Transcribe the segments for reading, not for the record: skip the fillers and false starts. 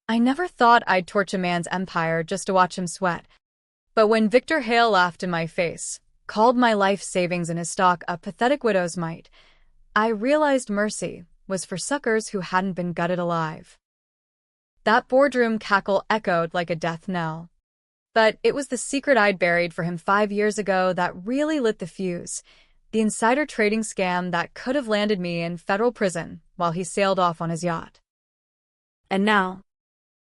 I never thought I'd torch a man's empire just to watch him sweat. But when Victor Hale laughed in my face, called my life savings and his stock a pathetic widow's mite, I realized mercy was for suckers who hadn't been gutted alive. That boardroom cackle echoed like a death knell. But it was the secret I'd buried for him 5 years ago that really lit the fuse, the insider trading scam that could have landed me in federal prison while he sailed off on his yacht. And now,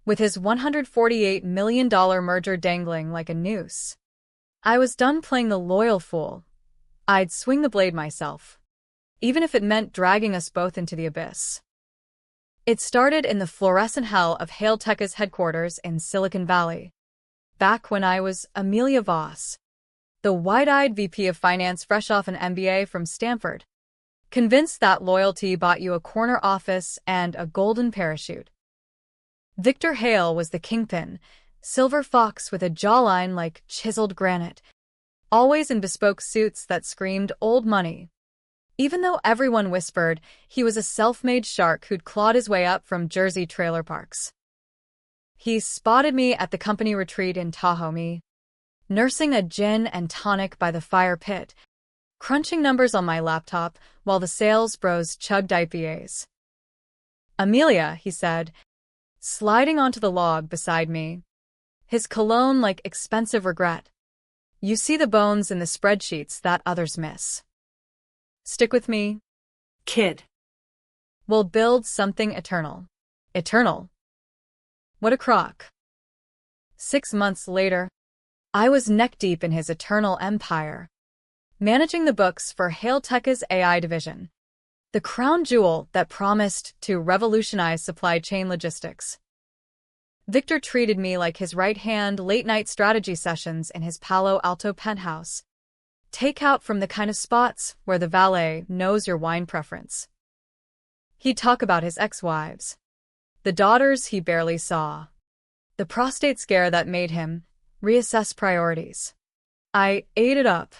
with his $148 million merger dangling like a noose, I was done playing the loyal fool. I'd swing the blade myself, even if it meant dragging us both into the abyss. It started in the fluorescent hell of Hale Tech's headquarters in Silicon Valley, back when I was Amelia Voss, the wide-eyed VP of Finance fresh off an MBA from Stanford, convinced that loyalty bought you a corner office and a golden parachute. Victor Hale was the kingpin, silver fox with a jawline like chiseled granite, always in bespoke suits that screamed old money. Even though everyone whispered he was a self-made shark who'd clawed his way up from Jersey trailer parks. He spotted me at the company retreat in Tahoe, nursing a gin and tonic by the fire pit, crunching numbers on my laptop while the sales bros chugged IPAs. "Amelia," he said, sliding onto the log beside me, his cologne like expensive regret. "You see the bones in the spreadsheets that others miss. Stick with me, kid. We'll build something eternal." Eternal? What a crock. 6 months later, I was neck-deep in his eternal empire, managing the books for Hale Tech's AI division, the crown jewel that promised to revolutionize supply chain logistics. Victor treated me like his right-hand late-night strategy sessions in his Palo Alto penthouse, takeout from the kind of spots where the valet knows your wine preference. He'd talk about his ex-wives, the daughters he barely saw, the prostate scare that made him reassess priorities. I ate it up.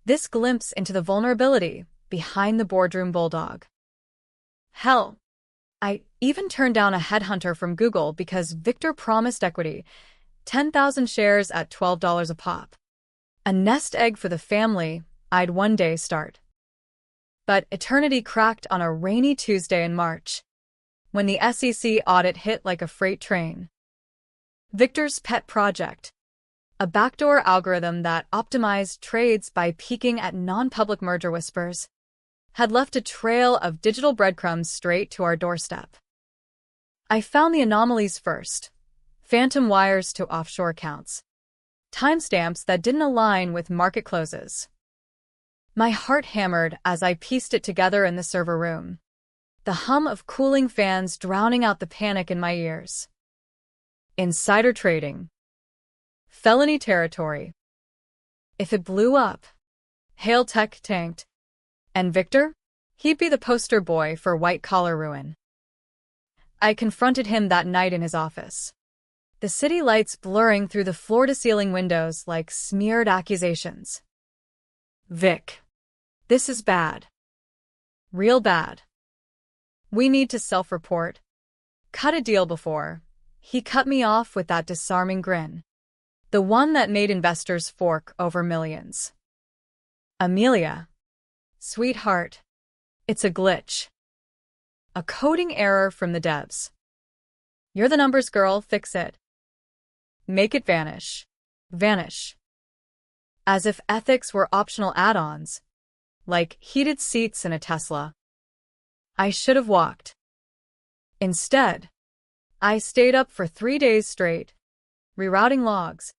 This glimpse into the vulnerability behind the boardroom bulldog. Hell, I even turned down a headhunter from Google because Victor promised equity, 10,000 shares at $12 a pop. A nest egg for the family I'd one day start. But eternity cracked on a rainy Tuesday in March, when the SEC audit hit like a freight train. Victor's pet project, a backdoor algorithm that optimized trades by peeking at non-public merger whispers, had left a trail of digital breadcrumbs straight to our doorstep. I found the anomalies first: phantom wires to offshore accounts, timestamps that didn't align with market closes. My heart hammered as I pieced it together in the server room, the hum of cooling fans drowning out the panic in my ears. Insider trading. Felony territory. If it blew up, Hale Tech tanked. And Victor? He'd be the poster boy for white-collar ruin. I confronted him that night in his office, the city lights blurring through the floor-to-ceiling windows like smeared accusations. "Vic, this is bad. Real bad. We need to self-report. Cut a deal before." He cut me off with that disarming grin, the one that made investors fork over millions. "Amelia, sweetheart, it's a glitch. A coding error from the devs. You're the numbers girl, fix it. Make it vanish. Vanish." As if ethics were optional add-ons, like heated seats in a Tesla. I should have walked. Instead, I stayed up for 3 days straight, rerouting logs,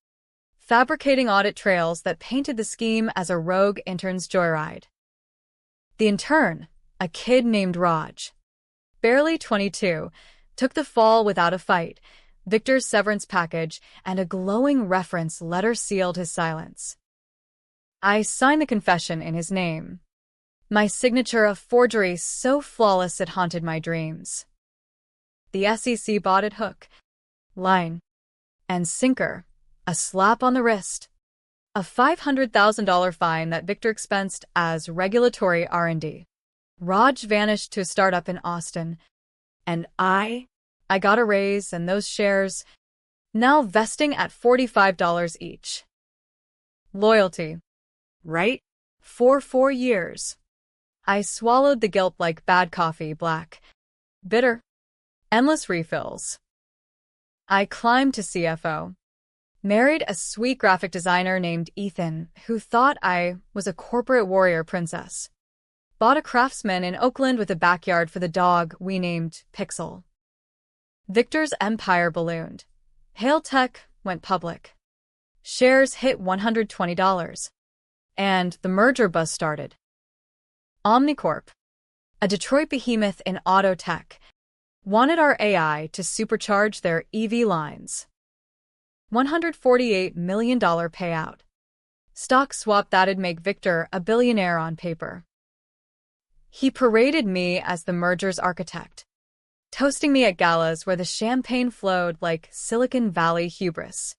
fabricating audit trails that painted the scheme as a rogue intern's joyride. The intern, a kid named Raj, barely 22, took the fall without a fight. Victor's severance package and a glowing reference letter sealed his silence. I signed the confession in his name, my signature a forgery so flawless it haunted my dreams. The SEC bought it hook, line, and sinker, a slap on the wrist, a $500,000 fine that Victor expensed as regulatory R&D. Raj vanished to a startup in Austin, and I I got a raise and those shares, now vesting at $45 each. Loyalty. Right? For 4 years. I swallowed the guilt like bad coffee, black. Bitter. Endless refills. I climbed to CFO. Married a sweet graphic designer named Ethan, who thought I was a corporate warrior princess. Bought a craftsman in Oakland with a backyard for the dog we named Pixel. Victor's empire ballooned. Hail Tech went public. Shares hit $120. And the merger buzz started. Omnicorp, a Detroit behemoth in auto tech, wanted our AI to supercharge their EV lines. $148 million payout. Stock swap that'd make Victor a billionaire on paper. He paraded me as the merger's architect, toasting me at galas where the champagne flowed like Silicon Valley hubris.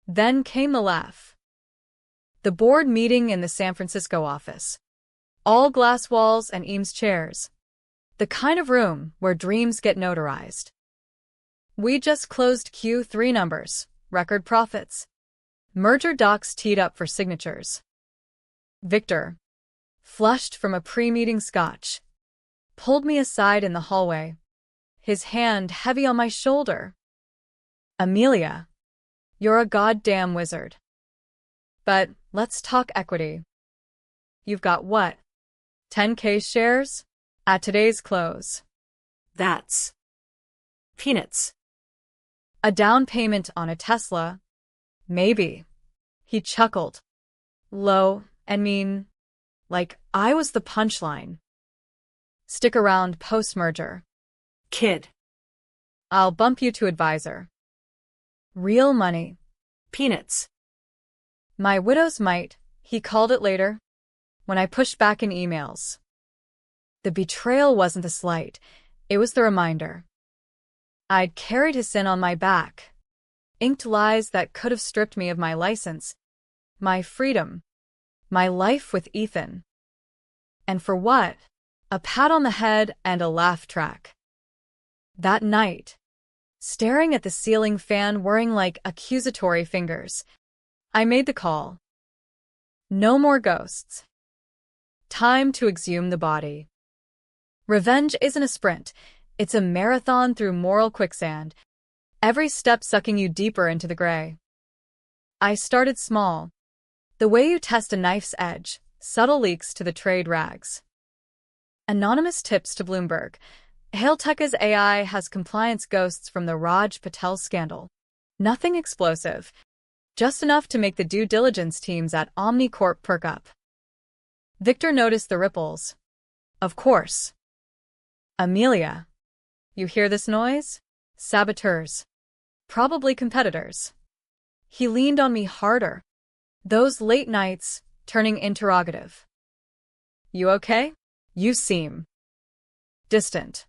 Then came the laugh. The board meeting in the San Francisco office. All glass walls and Eames chairs. The kind of room where dreams get notarized. We just closed Q3 numbers, record profits. Merger docs teed up for signatures. Victor, flushed from a pre-meeting scotch, pulled me aside in the hallway, his hand heavy on my shoulder. Amelia, you're a goddamn wizard. But let's talk equity. You've got what? 10K shares? At today's close. That's peanuts. A down payment on a Tesla? Maybe. He chuckled. Low and mean. Like I was the punchline. Stick around post-merger. Kid. I'll bump you to advisor. Real money. Peanuts. My widow's mite, he called it later, when I pushed back in emails. The betrayal wasn't the slight, it was the reminder. I'd carried his sin on my back, inked lies that could have stripped me of my license, my freedom, my life with Ethan. And for what? A pat on the head and a laugh track. That night, staring at the ceiling fan whirring like accusatory fingers, I made the call. No more ghosts. Time to exhume the body. Revenge isn't a sprint, it's a marathon through moral quicksand, every step sucking you deeper into the gray. I started small. The way you test a knife's edge, subtle leaks to the trade rags. Anonymous tips to Bloomberg. Hail Tech's AI has compliance ghosts from the Raj Patel scandal. Nothing explosive. Just enough to make the due diligence teams at Omnicorp perk up. Victor noticed the ripples. Of course. Amelia. You hear this noise? Saboteurs. Probably competitors. He leaned on me harder. Those late nights, turning interrogative. You okay? You seem distant.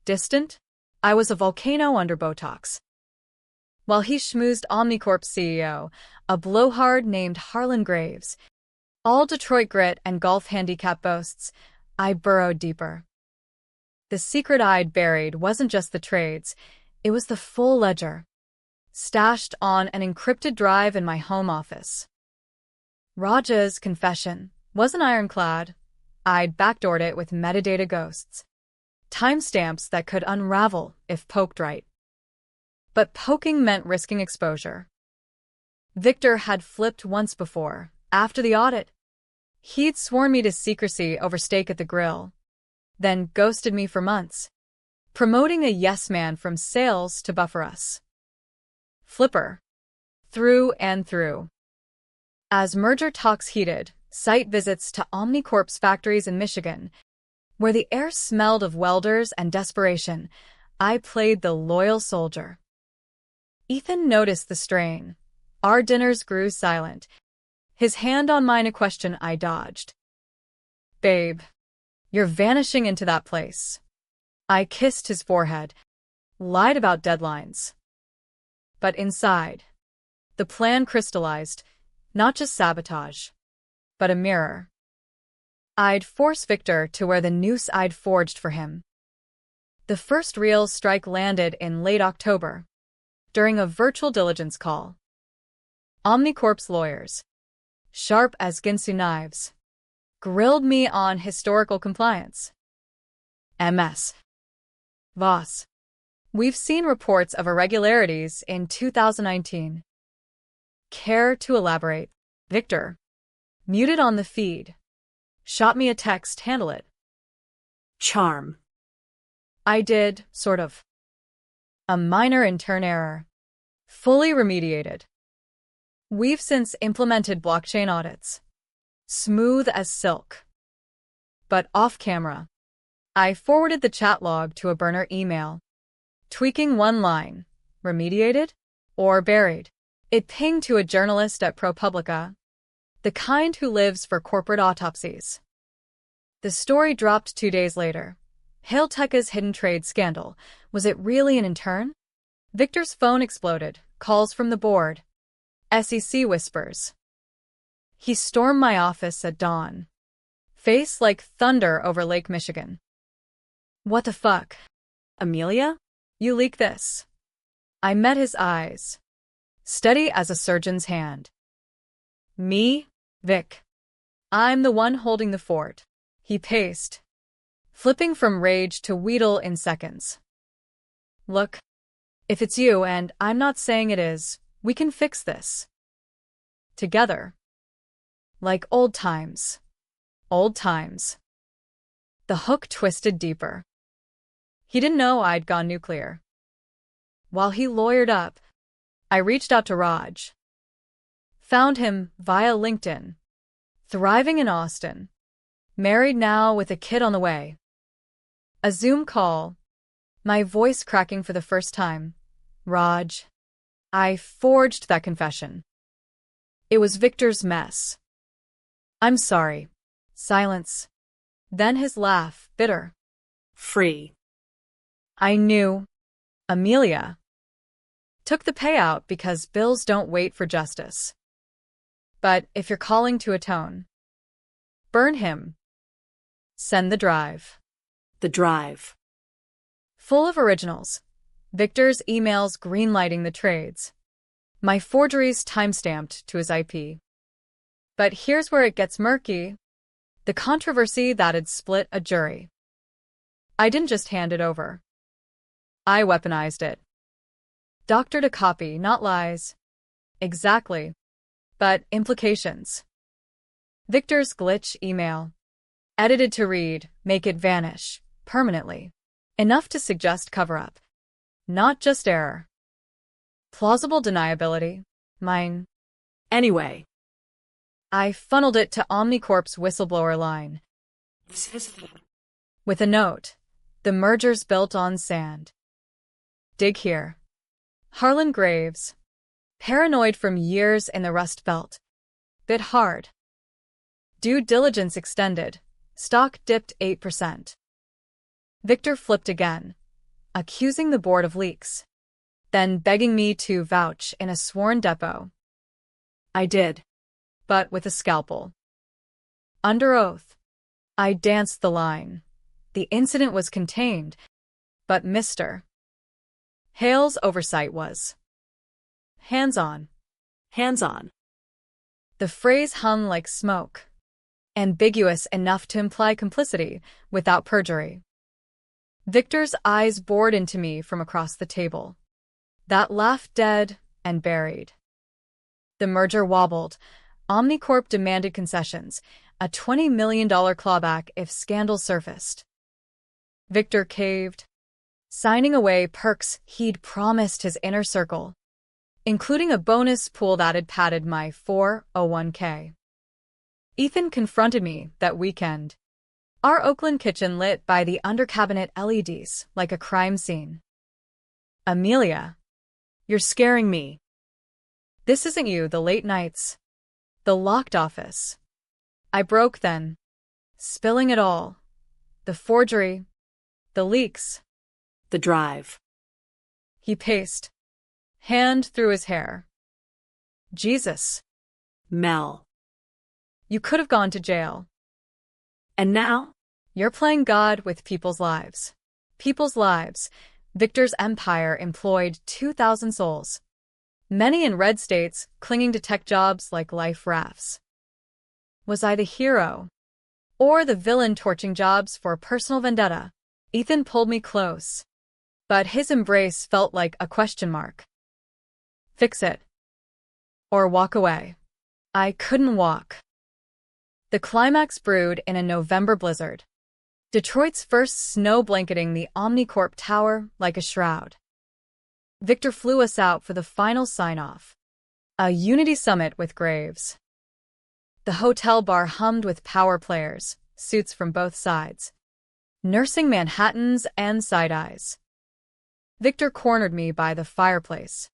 Distant? I was a volcano under Botox. While he schmoozed Omnicorp's CEO, a blowhard named Harlan Graves, all Detroit grit and golf handicap boasts, I burrowed deeper. The secret I'd buried wasn't just the trades, it was the full ledger, stashed on an encrypted drive in my home office. Raja's confession wasn't ironclad. I'd backdoored it with metadata ghosts, timestamps that could unravel if poked right. But poking meant risking exposure. Victor had flipped once before, after the audit. He'd sworn me to secrecy over steak at the grill, then ghosted me for months, promoting a yes man from sales to buffer us. Flipper. Through and through. As merger talks heated, site visits to Omnicorp's factories in Michigan, where the air smelled of welders and desperation, I played the loyal soldier. Ethan noticed the strain. Our dinners grew silent. His hand on mine, a question I dodged. Babe, you're vanishing into that place. I kissed his forehead, lied about deadlines. But inside, the plan crystallized, not just sabotage, but a mirror. I'd force Victor to wear the noose I'd forged for him. The first real strike landed in late October, during a virtual diligence call. Omnicorp's lawyers, sharp as Ginsu knives, grilled me on historical compliance. MS. Voss. We've seen reports of irregularities in 2019. Care to elaborate? Victor. Muted on the feed. Shot me a text, handle it. Charm. I did, sort of. A minor intern error. Fully remediated. We've since implemented blockchain audits. Smooth as silk. But off camera, I forwarded the chat log to a burner email. Tweaking one line. Remediated? Or buried? It pinged to a journalist at ProPublica. The kind who lives for corporate autopsies. The story dropped 2 days later. Hail Tekka's hidden trade scandal. Was it really an intern? Victor's phone exploded. Calls from the board. SEC whispers. He stormed my office at dawn. Face like thunder over Lake Michigan. What the fuck? Amelia? You leak this. I met his eyes. Steady as a surgeon's hand. Me? Vic. I'm the one holding the fort. He paced, flipping from rage to wheedle in seconds. Look, if it's you, and I'm not saying it is, we can fix this. Together. Like old times. Old times. The hook twisted deeper. He didn't know I'd gone nuclear. While he lawyered up, I reached out to Raj. Found him via LinkedIn. Thriving in Austin. Married now with a kid on the way. A Zoom call. My voice cracking for the first time. Raj. I forged that confession. It was Victor's mess. I'm sorry. Silence. Then his laugh, bitter. Free. I knew. Amelia. Took the payout because bills don't wait for justice. But if you're calling to atone, burn him. Send the drive. The drive. Full of originals. Victor's emails greenlighting the trades. My forgeries timestamped to his IP. But here's where it gets murky. The controversy that had split a jury. I didn't just hand it over. I weaponized it. Doctored a copy, not lies. Exactly. But implications. Victor's glitch email. Edited to read, make it vanish, permanently. Enough to suggest cover-up. Not just error. Plausible deniability. Mine. Anyway. I funneled it to Omnicorp's whistleblower line. With a note. The merger's built on sand. Dig here. Harlan Graves. Paranoid from years in the Rust Belt. Bit hard. Due diligence extended. Stock dipped 8%. Victor flipped again, accusing the board of leaks, then begging me to vouch in a sworn depo. I did, but with a scalpel. Under oath. I danced the line. The incident was contained, but Mr. Hale's oversight was hands-on. Hands-on. The phrase hung like smoke, ambiguous enough to imply complicity without perjury. Victor's eyes bored into me from across the table. That laugh dead and buried. The merger wobbled. Omnicorp demanded concessions, a $20 million clawback if scandal surfaced. Victor caved, signing away perks he'd promised his inner circle, including a bonus pool that had padded my 401k. Ethan confronted me that weekend. Our Oakland kitchen lit by the under-cabinet LEDs like a crime scene. Amelia, you're scaring me. This isn't you, the late nights. The locked office. I broke then. Spilling it all. The forgery. The leaks. The drive. He paced. Hand through his hair. Jesus. Mel. You could have gone to jail. And now? You're playing God with people's lives. People's lives. Victor's empire employed 2,000 souls. Many in red states, clinging to tech jobs like life rafts. Was I the hero? Or the villain torching jobs for personal vendetta? Ethan pulled me close. But his embrace felt like a question mark. Fix it. Or walk away. I couldn't walk. The climax brewed in a November blizzard. Detroit's first snow blanketing the Omnicorp Tower like a shroud. Victor flew us out for the final sign-off. A unity summit with Graves. The hotel bar hummed with power players, suits from both sides. Nursing Manhattans and side-eyes. Victor cornered me by the fireplace.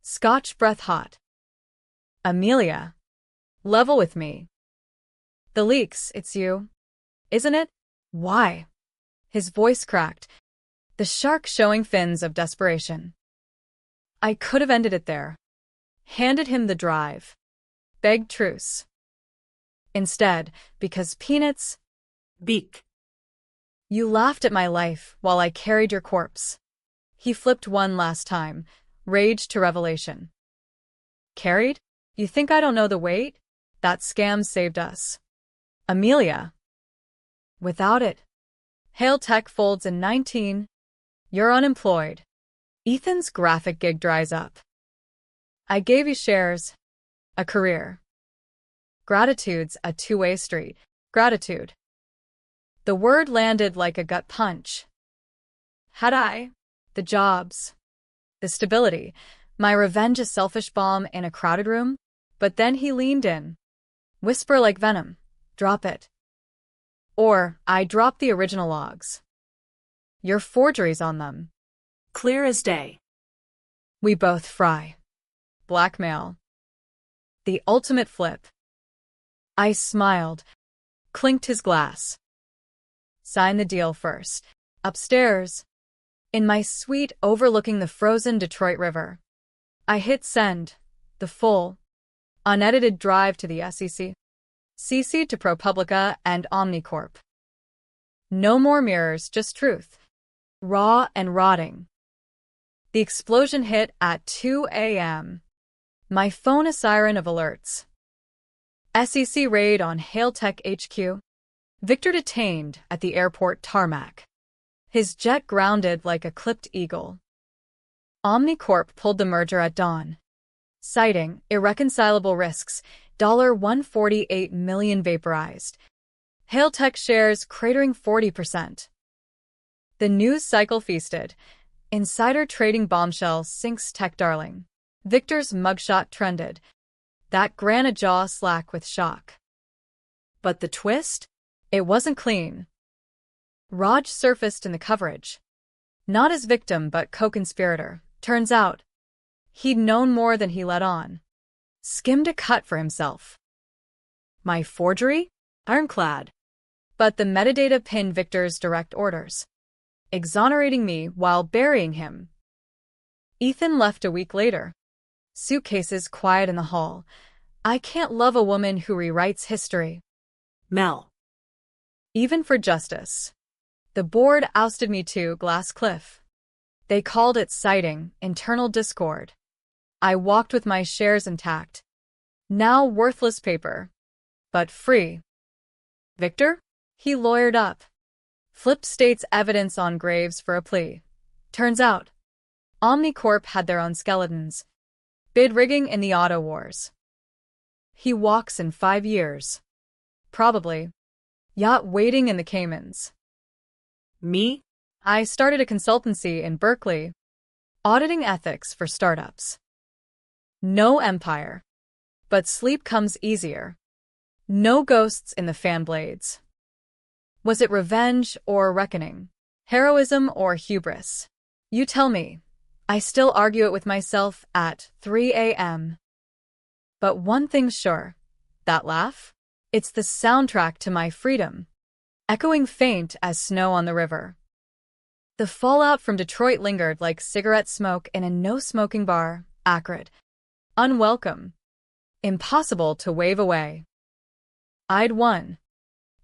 Scotch breath hot. Amelia. Level with me. The leaks, it's you. Isn't it? Why? His voice cracked, the shark showing fins of desperation. I could have ended it there. Handed him the drive. Begged truce. Instead, because peanuts... Beak. You laughed at my life while I carried your corpse. He flipped one last time, rage to revelation. Carried? You think I don't know the weight? That scam saved us. Amelia. Without it. Hail Tech folds in 19. You're unemployed. Ethan's graphic gig dries up. I gave you shares. A career. Gratitude's a two-way street. Gratitude. The word landed like a gut punch. Had I? The jobs. The stability. My revenge a selfish bomb in a crowded room? But then he leaned in. Whisper like venom. Drop it. Or, I drop the original logs. Your forgeries on them. Clear as day. We both fry. Blackmail. The ultimate flip. I smiled, clinked his glass. Sign the deal first. Upstairs. In my suite overlooking the frozen Detroit River. I hit send, the full, unedited drive to the SEC. CC'd to ProPublica and Omnicorp. No more mirrors, just truth. Raw and rotting. The explosion hit at 2 a.m. My phone a siren of alerts. SEC raid on Hail Tech HQ. Victor detained at the airport tarmac. His jet grounded like a clipped eagle. Omnicorp pulled the merger at dawn. Citing irreconcilable risks, $148 million vaporized. Hail Tech shares cratering 40%. The news cycle feasted. Insider trading bombshell sinks tech darling. Victor's mugshot trended. That ran a jaw slack with shock. But the twist? It wasn't clean. Raj surfaced in the coverage. Not as victim but co-conspirator. Turns out, he'd known more than he let on. Skimmed a cut for himself. My forgery? Ironclad. But the metadata pinned Victor's direct orders, exonerating me while burying him. Ethan left a week later. Suitcases quiet in the hall. I can't love a woman who rewrites history. Mel. Even for justice. The board ousted me to Glass Cliff. They called it citing internal discord. I walked with my shares intact. Now worthless paper. But free. Victor? He lawyered up. Flipped state's evidence on Graves for a plea. Turns out, Omnicorp had their own skeletons. Bid rigging in the auto wars. He walks in 5 years. Probably. Yacht waiting in the Caymans. Me? I started a consultancy in Berkeley, auditing ethics for startups. No empire. But sleep comes easier. No ghosts in the fan blades. Was it revenge or reckoning? Heroism or hubris? You tell me. I still argue it with myself at 3 a.m. But one thing's sure. That laugh? It's the soundtrack to my freedom. Echoing faint as snow on the river. The fallout from Detroit lingered like cigarette smoke in a no-smoking bar, acrid. Unwelcome. Impossible to wave away. I'd won.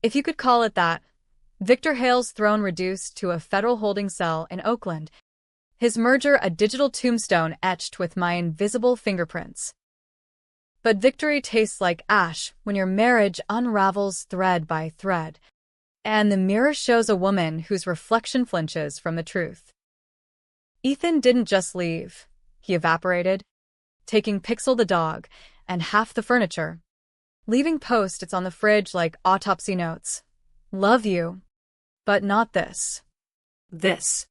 If you could call it that. Victor Hale's throne reduced to a federal holding cell in Oakland. His merger a digital tombstone etched with my invisible fingerprints. But victory tastes like ash when your marriage unravels thread by thread, and the mirror shows a woman whose reflection flinches from the truth. Ethan didn't just leave. He evaporated, taking Pixel the dog and half the furniture, leaving post-its on the fridge like autopsy notes. Love you, but not this. This.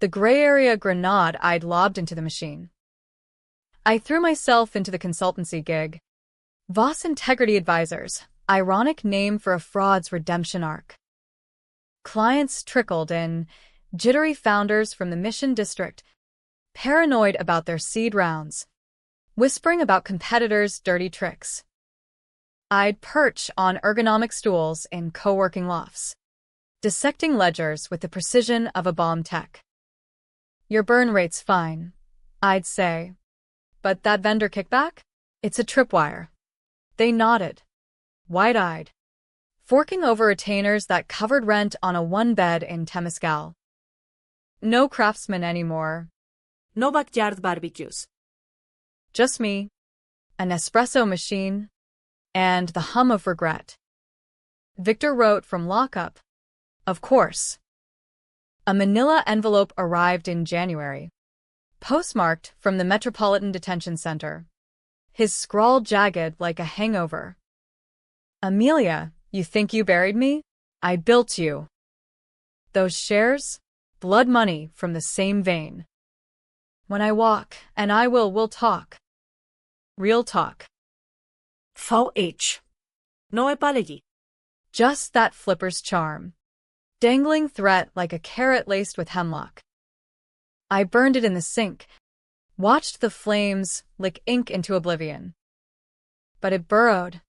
The gray area grenade I'd lobbed into the machine. I threw myself into the consultancy gig. Voss Integrity Advisors, ironic name for a fraud's redemption arc. Clients trickled in, jittery founders from the Mission District, paranoid about their seed rounds, whispering about competitors' dirty tricks. I'd perch on ergonomic stools in co-working lofts, dissecting ledgers with the precision of a bomb tech. Your burn rate's fine, I'd say. But that vendor kickback? It's a tripwire. They nodded, wide-eyed, forking over retainers that covered rent on a one-bed in Temescal. No craftsman anymore. No backyard barbecues. Just me, an espresso machine, and the hum of regret. Victor wrote from lockup. Of course. A manila envelope arrived in January, postmarked from the Metropolitan Detention Center. His scrawl jagged like a hangover. Amelia, you think you buried me? I built you. Those shares? Blood money from the same vein. When I walk, and I we'll talk. Real talk. VH. No apology. Just that flipper's charm. Dangling threat like a carrot laced with hemlock. I burned it in the sink, watched the flames lick ink into oblivion. But it burrowed,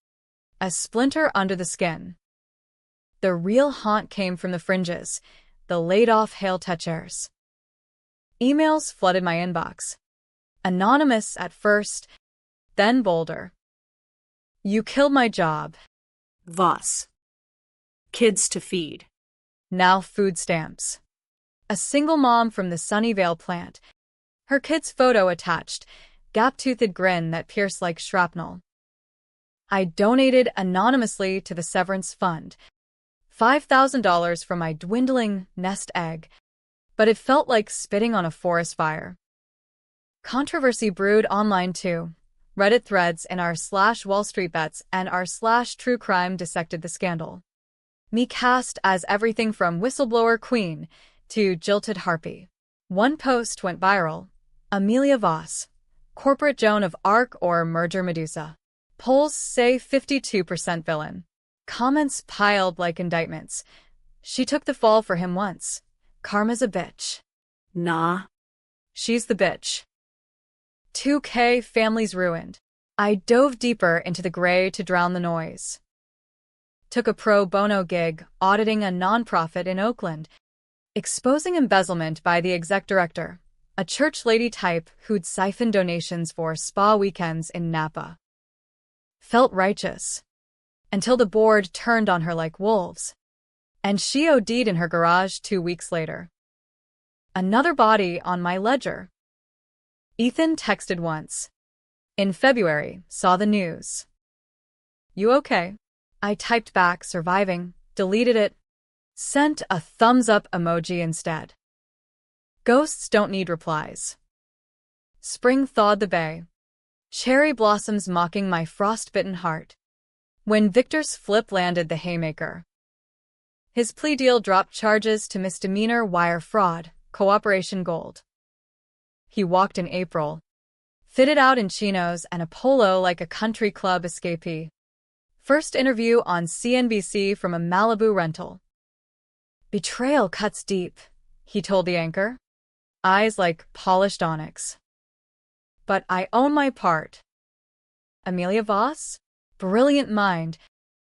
a splinter under the skin. The real haunt came from the fringes, the laid-off Hale touchers. Emails flooded my inbox. Anonymous at first, then bolder. You killed my job. Voss. Kids to feed. Now food stamps. A single mom from the Sunnyvale plant. Her kid's photo attached, gap-toothed grin that pierced like shrapnel. I donated anonymously to the severance fund. $5,000 from my dwindling nest egg. But it felt like spitting on a forest fire. Controversy brewed online too. Reddit threads and r/Wall Street Bets and r/True Crime dissected the scandal. Me cast as everything from whistleblower queen to jilted harpy. One post went viral. Amelia Voss, corporate Joan of Arc or merger Medusa. Polls say 52% villain. Comments piled like indictments. She took the fall for him once. Karma's a bitch. Nah. She's the bitch. 2K families ruined. I dove deeper into the gray to drown the noise. Took a pro bono gig auditing a nonprofit in Oakland, exposing embezzlement by the exec director, a church lady type who'd siphoned donations for spa weekends in Napa. Felt righteous. Until the board turned on her like wolves. And she OD'd in her garage 2 weeks later. Another body on my ledger. Ethan texted once. In February, saw the news. You okay? I typed back, surviving, deleted it, sent a thumbs-up emoji instead. Ghosts don't need replies. Spring thawed the bay. Cherry blossoms mocking my frostbitten heart. When Victor's flip landed the haymaker. His plea deal dropped charges to misdemeanor wire fraud, cooperation gold. He walked in April, fitted out in chinos and a polo like a country club escapee. First interview on CNBC from a Malibu rental. Betrayal cuts deep, he told the anchor. Eyes like polished onyx. But I own my part. Amelia Voss? Brilliant mind,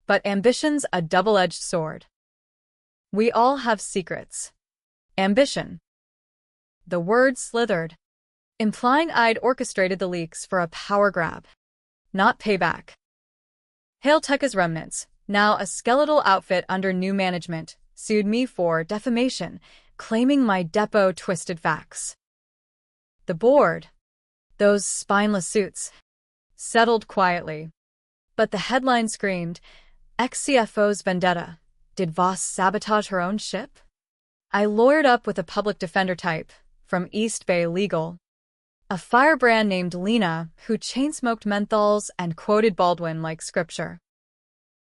but ambition's a double-edged sword. We all have secrets. Ambition. The word slithered, implying I'd orchestrated the leaks for a power grab, not payback. Hale took his remnants, Now a skeletal outfit under new management sued me for defamation, claiming my depot twisted facts. The board, those spineless suits, settled quietly. But the headline screamed, ex-CFO's vendetta. Did Voss sabotage her own ship? I lawyered up with a public defender type from East Bay Legal, a firebrand named Lena who chain-smoked menthols and quoted Baldwin like scripture.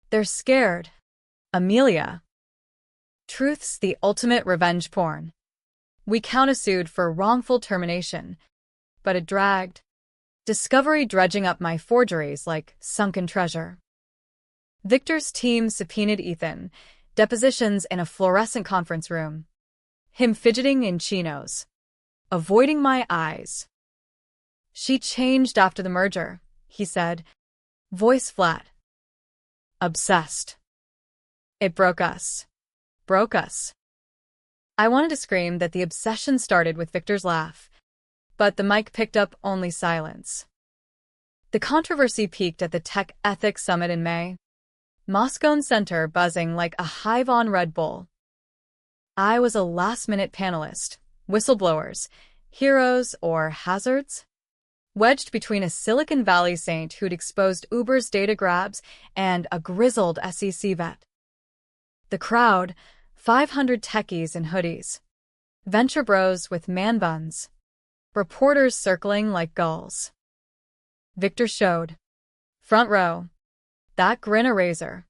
They're scared. Amelia. Truth's the ultimate revenge porn. We countersued for wrongful termination, but it dragged. Discovery dredging up my forgeries like sunken treasure. Victor's team subpoenaed Ethan, depositions in a fluorescent conference room. Him fidgeting in chinos, avoiding my eyes. She changed after the merger, he said, voice flat. Obsessed. It broke us. Broke us. I wanted to scream that the obsession started with Victor's laugh, but the mic picked up only silence. The controversy peaked at the Tech Ethics Summit in May. Moscone Center buzzing like a hive on Red Bull. I was a last-minute panelist, whistleblowers, heroes or hazards? Wedged between a Silicon Valley saint who'd exposed Uber's data grabs and a grizzled SEC vet. The crowd, 500 techies in hoodies. Venture bros with man buns. Reporters circling like gulls. Victor showed. Front row. That grin a razor.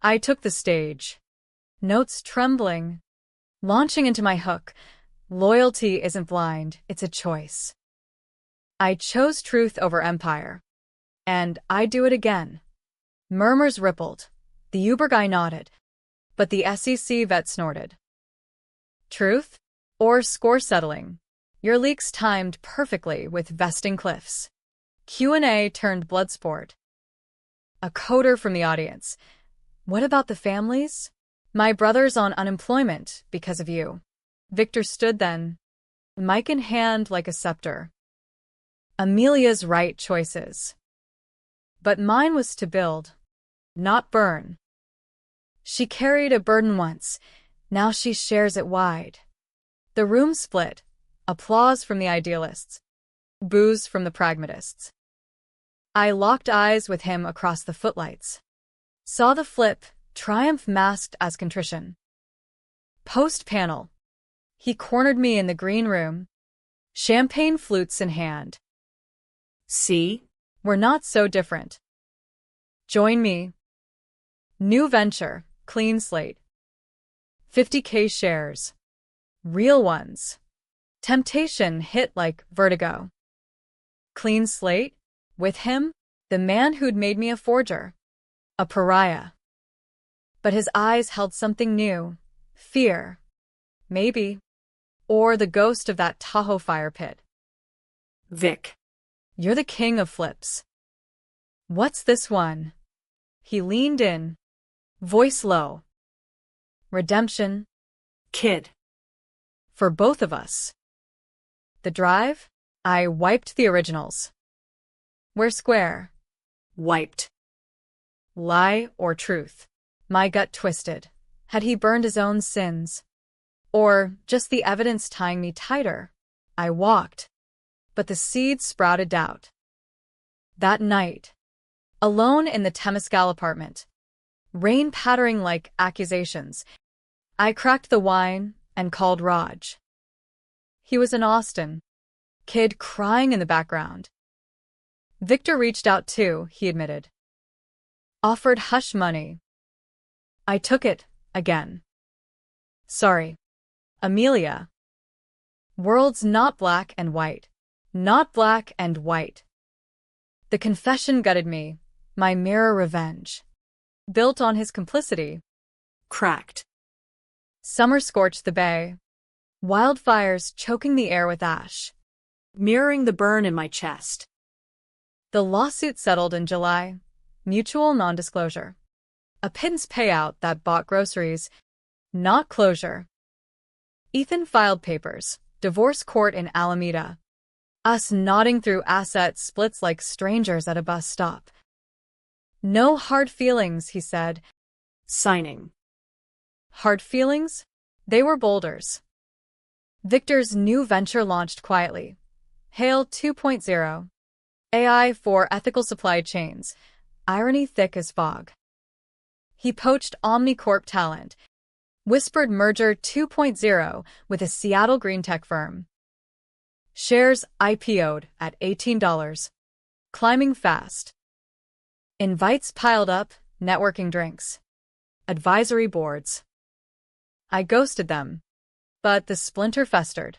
I took the stage. Notes trembling. Launching into my hook. Loyalty isn't blind, it's a choice. I chose truth over empire. And I'd do it again. Murmurs rippled. The Uber guy nodded. But the SEC vet snorted. Truth? Or score settling? Your leaks timed perfectly with vesting cliffs. Q&A turned bloodsport. A coder from the audience. What about the families? My brother's on unemployment because of you. Victor stood then, mic in hand like a scepter. Amelia's right choices. But mine was to build, not burn. She carried a burden once, now she shares it wide. The room split, applause from the idealists, boos from the pragmatists. I locked eyes with him across the footlights. Saw the flip, triumph masked as contrition. Post-panel. He cornered me in the green room, champagne flutes in hand. See? We're not so different. Join me. New venture, clean slate. 50K shares. Real ones. Temptation hit like vertigo. Clean slate? With him? The man who'd made me a forger. A pariah. But his eyes held something new. Fear. Maybe. Or the ghost of that Tahoe fire pit. Vic. You're the king of flips. What's this one? He leaned in. Voice low. Redemption. Kid. For both of us. The drive? I wiped the originals. We're square. Wiped. Lie or truth? My gut twisted. Had he burned his own sins? Or just the evidence tying me tighter? I walked. But the seeds sprouted doubt. That night, alone in the Temescal apartment, rain pattering like accusations, I cracked the wine and called Raj. He was in Austin, kid crying in the background. Victor reached out too, he admitted. Offered hush money. I took it, again. Sorry. Amelia. World's not black and white. Not black and white. The confession gutted me, my mirror revenge. Built on his complicity. Cracked. Summer scorched the bay. Wildfires choking the air with ash. Mirroring the burn in my chest. The lawsuit settled in July. Mutual non-disclosure. A pittance payout that bought groceries. Not closure. Ethan filed papers. Divorce court in Alameda. Us nodding through asset splits like strangers at a bus stop. No hard feelings, he said. Signing. Hard feelings? They were boulders. Victor's new venture launched quietly. Hail 2.0. AI for ethical supply chains. Irony thick as fog. He poached OmniCorp talent. Whispered merger 2.0 with a Seattle green tech firm. Shares IPO'd at $18. Climbing fast. Invites piled up, networking drinks. Advisory boards. I ghosted them. But the splinter festered.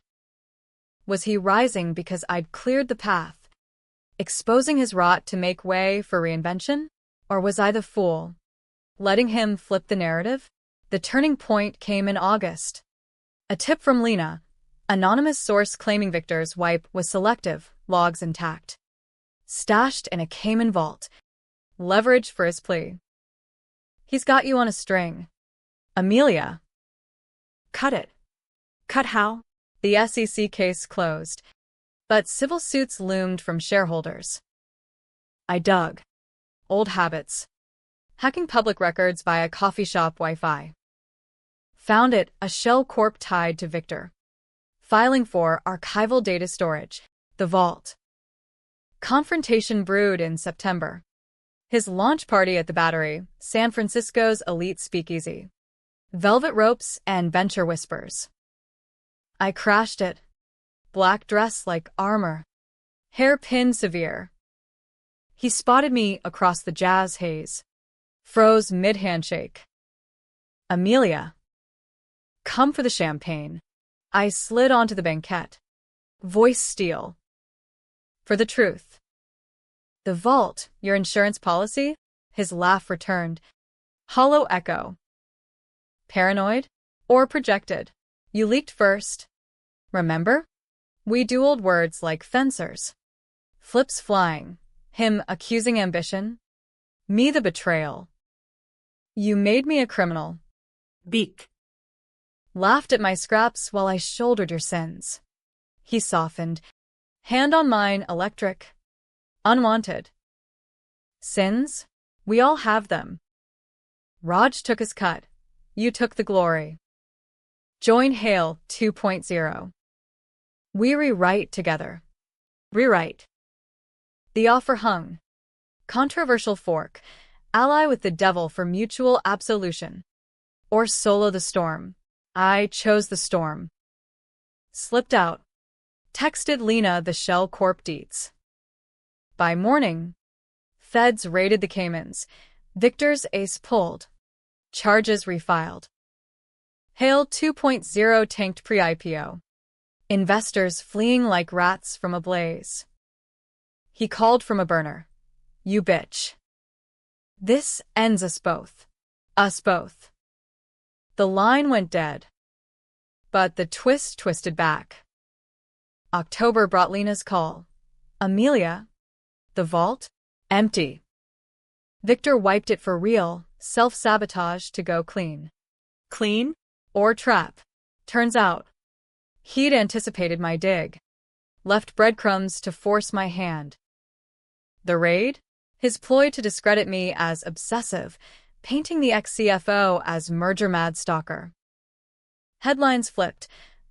Was he rising because I'd cleared the path, exposing his rot to make way for reinvention? Or was I the fool, letting him flip the narrative? The turning point came in August. A tip from Lena, anonymous source claiming Victor's wipe was selective, logs intact. Stashed in a Cayman vault. Leverage for his plea. He's got you on a string. Amelia. Cut it. Cut how? The SEC case closed, but civil suits loomed from shareholders. I dug. Old habits. Hacking public records via coffee shop Wi-Fi. Found it, a shell corp tied to Victor. Filing for archival data storage, the vault. Confrontation brewed in September. His launch party at the Battery, San Francisco's elite speakeasy. Velvet ropes and venture whispers. I crashed it. Black dress like armor. Hairpin severe. He spotted me across the jazz haze. Froze mid-handshake. Amelia. Come for the champagne. I slid onto the banquette. Voice steel. For the truth. The vault, your insurance policy? His laugh returned. Hollow echo. Paranoid? Or projected? You leaked first. Remember? We dueled words like fencers. Flips flying. Him accusing ambition. Me the betrayal. You made me a criminal. Beak. Laughed at my scraps while I shouldered your sins. He softened. Hand on mine, electric. Unwanted. Sins? We all have them. Raj took his cut. You took the glory. Join Hail 2.0. We rewrite together. Rewrite. The offer hung. Controversial fork. Ally with the devil for mutual absolution. Or solo the storm. I chose the storm. Slipped out. Texted Lena the shell corp deets. By morning, feds raided the Caymans. Victor's ace pulled. Charges refiled. Hail 2.0 tanked pre-IPO. Investors fleeing like rats from a blaze. He called from a burner. You bitch. This ends us both. Us both. The line went dead. But the twist twisted back. October brought Lena's call. Amelia. The vault? Empty. Victor wiped it for real, self-sabotage to go clean. Clean? Or trap. Turns out. He'd anticipated my dig. Left breadcrumbs to force my hand. The raid? His ploy to discredit me as obsessive, painting the ex-CFO as merger-mad stalker. Headlines flipped.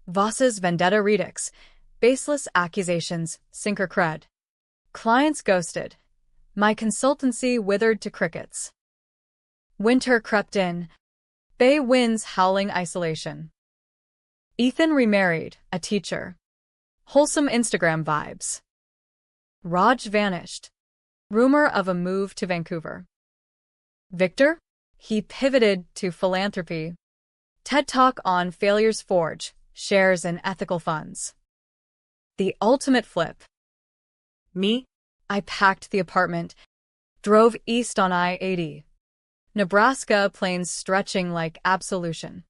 Voss's vendetta redux. Baseless accusations, sinker cred. Clients ghosted. My consultancy withered to crickets. Winter crept in. Bay winds howling isolation. Ethan remarried, a teacher. Wholesome Instagram vibes. Raj vanished. Rumor of a move to Vancouver. Victor? He pivoted to philanthropy. TED Talk on Failures Forge, shares in ethical funds. The ultimate flip. Me? I packed the apartment, drove east on I-80. Nebraska plains stretching like absolution.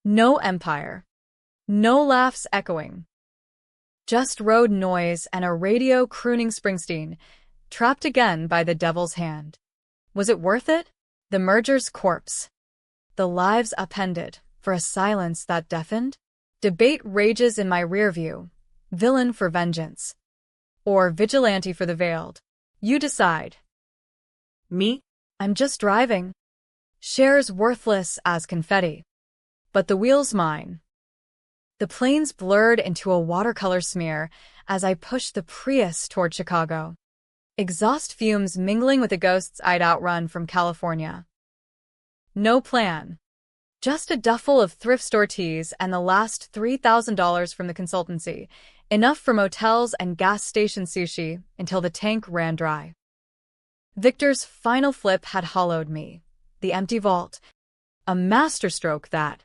No empire. No laughs echoing. Just road noise and a radio crooning Springsteen, trapped again by the devil's hand. Was it worth it? The merger's corpse. The lives upended, for a silence that deafened? Debate rages in my rearview. Villain for vengeance. Or vigilante for the veiled. You decide. Me? I'm just driving. Shares worthless as confetti. But the wheel's mine. The planes blurred into a watercolor smear as I pushed the Prius toward Chicago. Exhaust fumes mingling with the ghosts I'd outrun from California. No plan. Just a duffel of thrift store teas and the last $3,000 from the consultancy, enough for motels and gas station sushi until the tank ran dry. Victor's final flip had hollowed me. The empty vault. A masterstroke that,